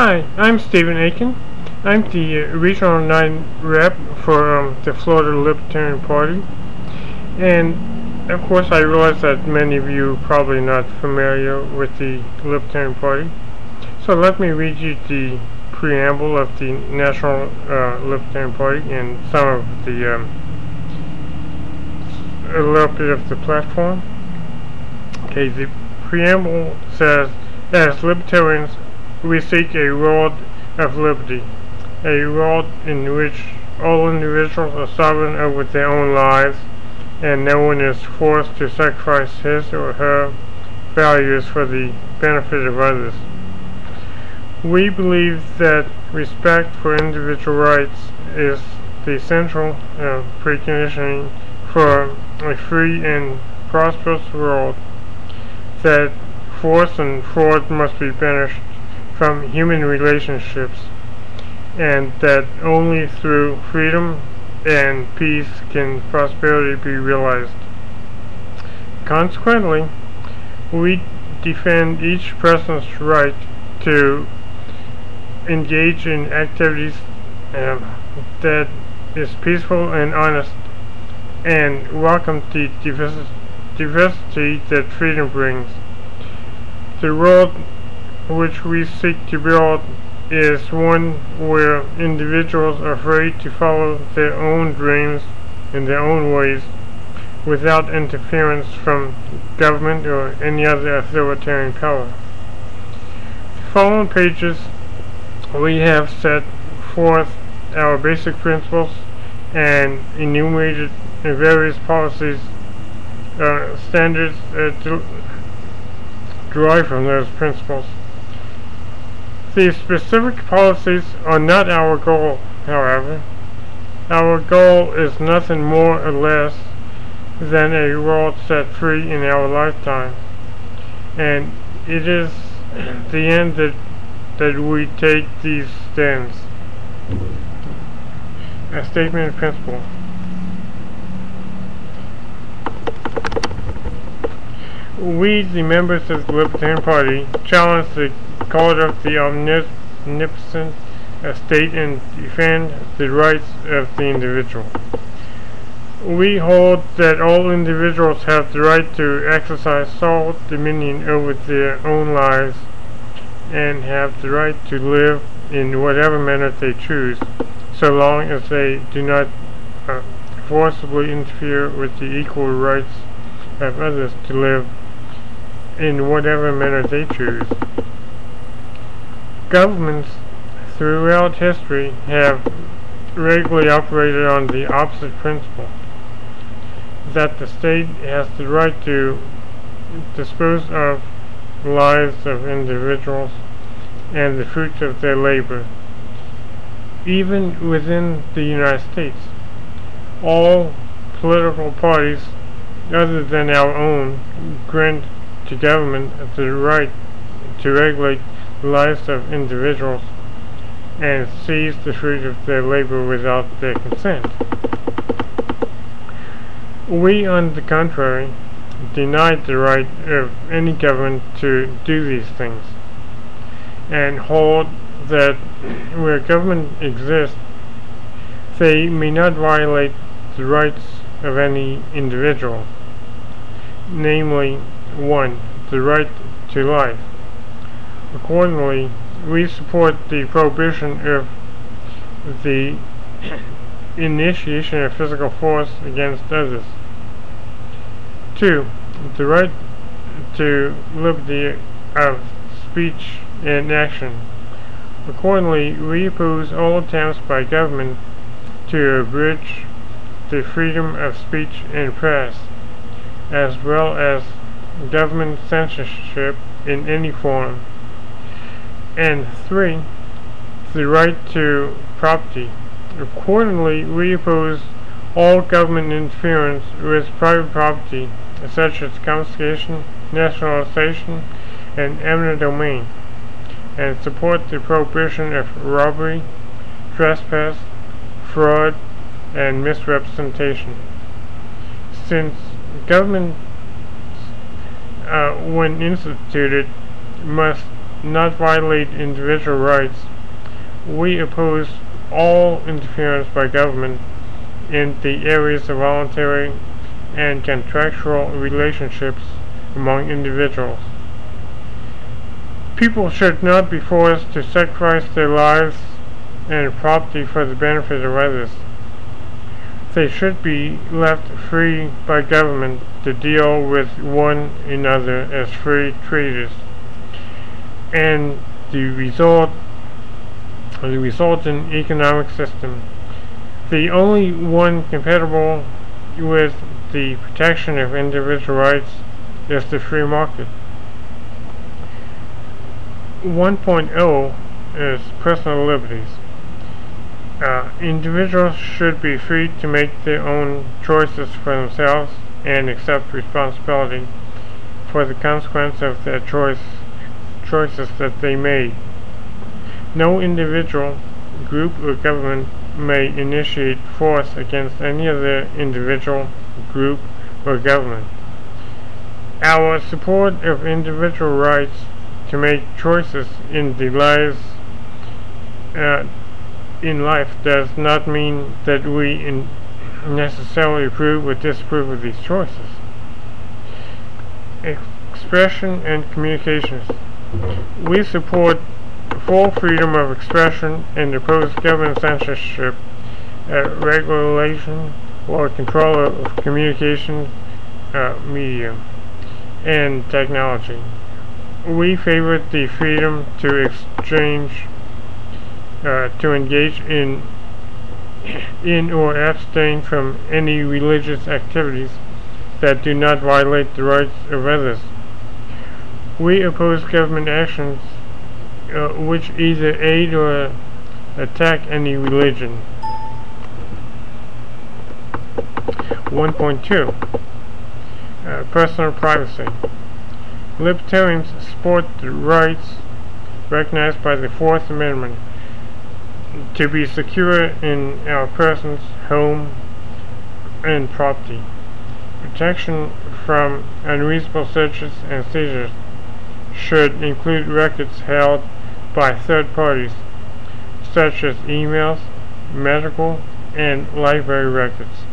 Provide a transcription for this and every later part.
Hi, I'm Stephen Aiken. I'm the Regional 9 rep for the Florida Libertarian Party. And of course I realize that many of you are probably not familiar with the Libertarian Party. So let me read you the preamble of the National Libertarian Party and some of the a little bit of the platform. Okay, the preamble says, as Libertarians, we seek a world of liberty, a world in which all individuals are sovereign over their own lives, and no one is forced to sacrifice his or her values for the benefit of others. We believe that respect for individual rights is the central precondition for a free and prosperous world, that force and fraud must be banished from human relationships, and that only through freedom and peace can prosperity be realized. Consequently, we defend each person's right to engage in activities that is peaceful and honest, and welcome the diversity that freedom brings. The world which we seek to build is one where individuals are free to follow their own dreams in their own ways without interference from government or any other authoritarian power. The following pages we have set forth our basic principles and enumerated various policies, standards derived from those principles. These specific policies are not our goal, however. Our goal is nothing more or less than a world set free in our lifetime, and it is the end that we take these stands. A statement of principle. We, the members of the Libertarian Party, challenge the cult of the omnipotent state and defend the rights of the individual. We hold that all individuals have the right to exercise sole dominion over their own lives and have the right to live in whatever manner they choose, so long as they do not forcibly interfere with the equal rights of others to live in whatever manner they choose. Governments throughout history have regularly operated on the opposite principle, that the state has the right to dispose of the lives of individuals and the fruits of their labor. Even within the United States, all political parties other than our own grant to government the right to regulate the lives of individuals and seize the fruit of their labor without their consent. We, on the contrary, deny the right of any government to do these things, and hold that where government exists, they may not violate the rights of any individual, namely, 1. The right to life. Accordingly, we support the prohibition of the initiation of physical force against others. 2. The right to liberty of speech and action. Accordingly, we oppose all attempts by government to abridge the freedom of speech and press, as well as government censorship in any form. And 3. The right to property. Accordingly, we oppose all government interference with private property, such as confiscation, nationalization, and eminent domain, and support the prohibition of robbery, trespass, fraud, and misrepresentation. Since government, when instituted, must not violate individual rights, we oppose all interference by government in the areas of voluntary and contractual relationships among individuals. People should not be forced to sacrifice their lives and property for the benefit of others. They should be left free by government to deal with one another as free traders, and the resultant economic system, the only one compatible with the protection of individual rights, is the free market. 1.0 is personal liberties. Individuals should be free to make their own choices for themselves and accept responsibility for the consequence of their choices that they made. No individual, group, or government may initiate force against any other individual, group, or government. Our support of individual rights to make choices in the lives in life does not mean that we necessarily approve or disapprove of these choices. Expression and communications. We support full freedom of expression and oppose government censorship, regulation, or control of communication media and technology. We favor the freedom to exchange, to engage in or abstain from any religious activities that do not violate the rights of others. We oppose government actions which either aid or attack any religion. 1.2 Personal privacy. Libertarians support the rights recognized by the Fourth Amendment to be secure in our persons, home, and property. Protection from unreasonable searches and seizures should include records held by third parties, such as emails, medical, and library records.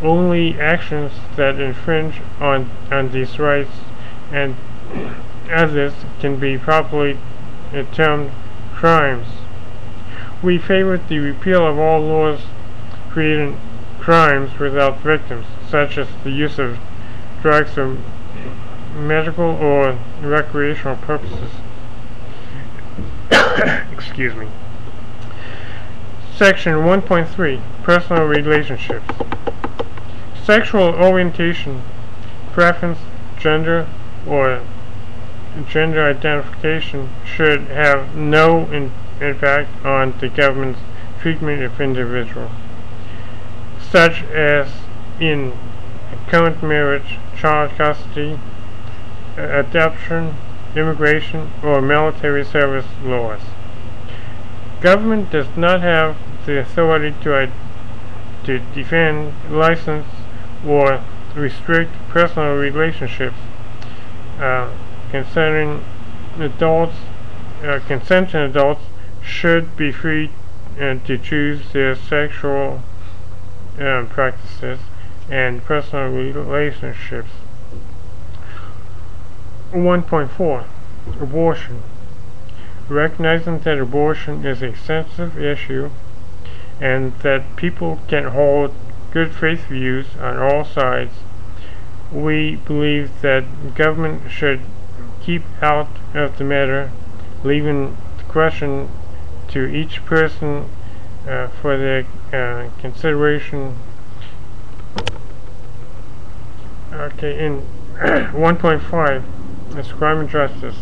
Only actions that infringe on these rights and others can be properly termed crimes. We favor the repeal of all laws creating crimes without victims, such as the use of drugs for medical or recreational purposes. Excuse me. Section 1.3 Personal relationships. Sexual orientation, preference, gender, or gender identification should have no impact on the government's treatment of individuals, such as in current marriage, child custody, adoption, immigration, or military service laws. Government does not have the authority to defend, license, or restrict personal relationships concerning adults. Consenting adults should be free to choose their sexual practices and personal relationships. 1.4 Abortion. Recognizing that abortion is a sensitive issue and that people can hold good faith views on all sides, we believe that government should keep out of the matter, leaving the question to each person for their consideration. Okay, in 1.5 is crime and justice.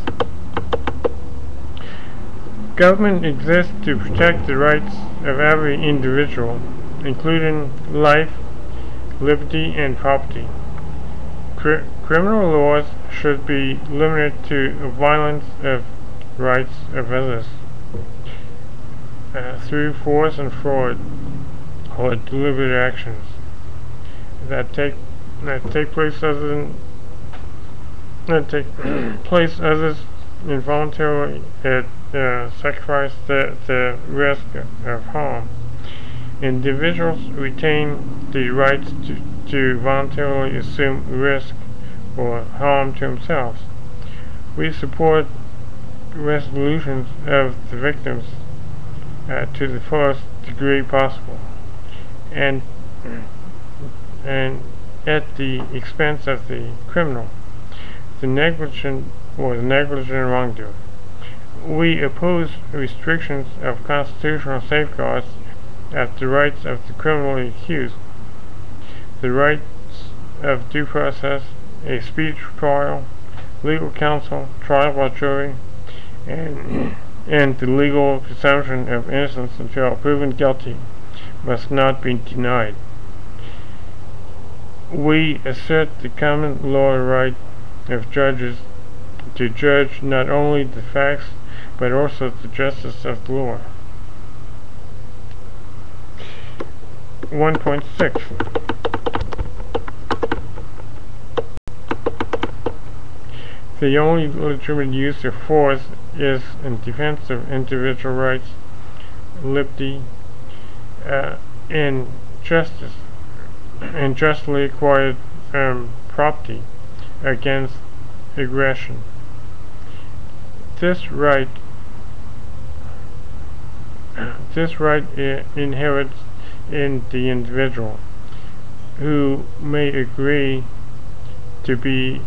Government exists to protect the rights of every individual, including life, liberty, and property. Criminal laws should be limited to violence of rights of others through force and fraud or deliberate actions that take place other involuntarily sacrifice the risk of harm. Individuals retain the right to voluntarily assume risk or harm to themselves. We support resolutions of the victims to the fullest degree possible, and at the expense of the criminal, the negligent wrongdoer. We oppose restrictions of constitutional safeguards of the rights of the criminally accused, the rights of due process, a speedy trial, legal counsel, trial by jury, and the legal presumption of innocence until proven guilty must not be denied. We assert the common law right of judges to judge not only the facts but also the justice of the law. 1.6 The only legitimate use of force is in defense of individual rights, liberty, and justice, and justly acquired property against aggression. This right inherits in the individual, who may agree to be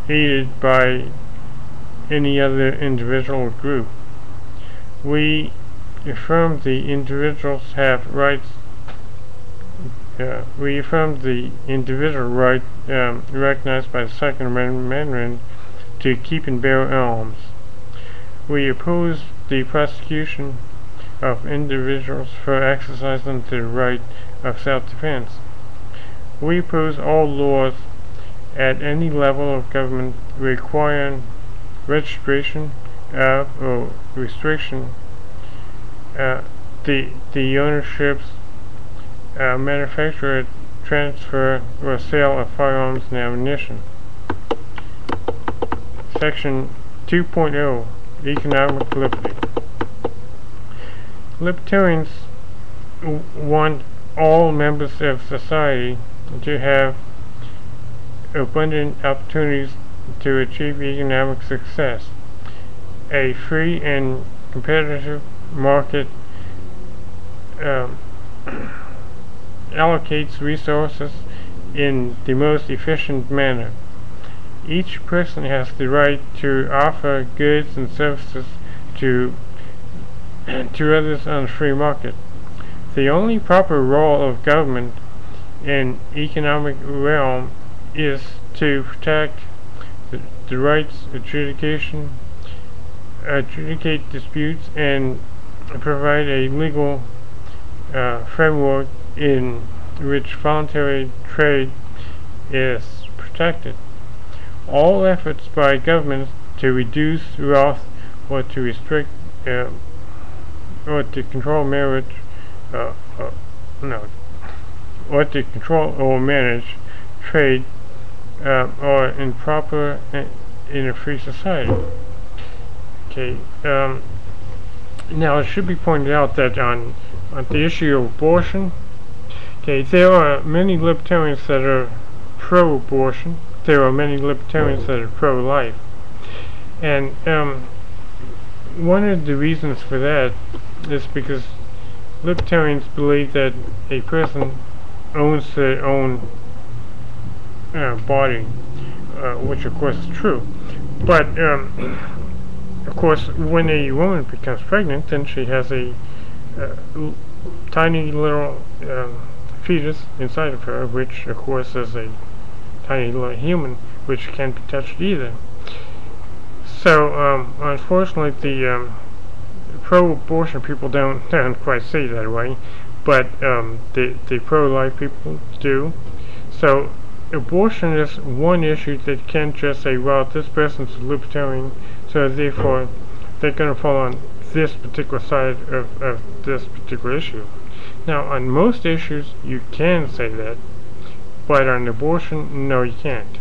aided by any other individual or group. We affirm the individuals have rights. We affirm the individual right recognized by the Second Amendment to keep and bear arms. We oppose the prosecution of individuals for exercising the right of self-defense. We oppose all laws at any level of government requiring registration of or restriction the ownerships, manufacture, transfer, or sale of firearms and ammunition. Section 2.0 Economic Liberty. Libertarians want all members of society to have abundant opportunities to achieve economic success. A free and competitive market allocates resources in the most efficient manner. Each person has the right to offer goods and services to others on the free market. The only proper role of government in economic realm is to protect the rights, adjudicate disputes, and provide a legal framework in which voluntary trade is protected. All efforts by governments to reduce wealth or to restrict or to control marriage, or to control or manage trade are improper in a free society. Okay. Now it should be pointed out that on the issue of abortion, okay, there are many libertarians that are pro-abortion. There are many libertarians that are pro-life, and one of the reasons for that is because libertarians believe that a person owns their own body, which of course is true. But of course, when a woman becomes pregnant, then she has a tiny little fetus inside of her, which of course is a tiny little human, which can't be touched either. So unfortunately, the pro-abortion people don't quite see that way, but the pro-life people do. So abortion is one issue that can't just say, well, this person's a libertarian, so therefore they're going to fall on this particular side of this particular issue. Now, on most issues, you can say that, but on abortion, no, you can't.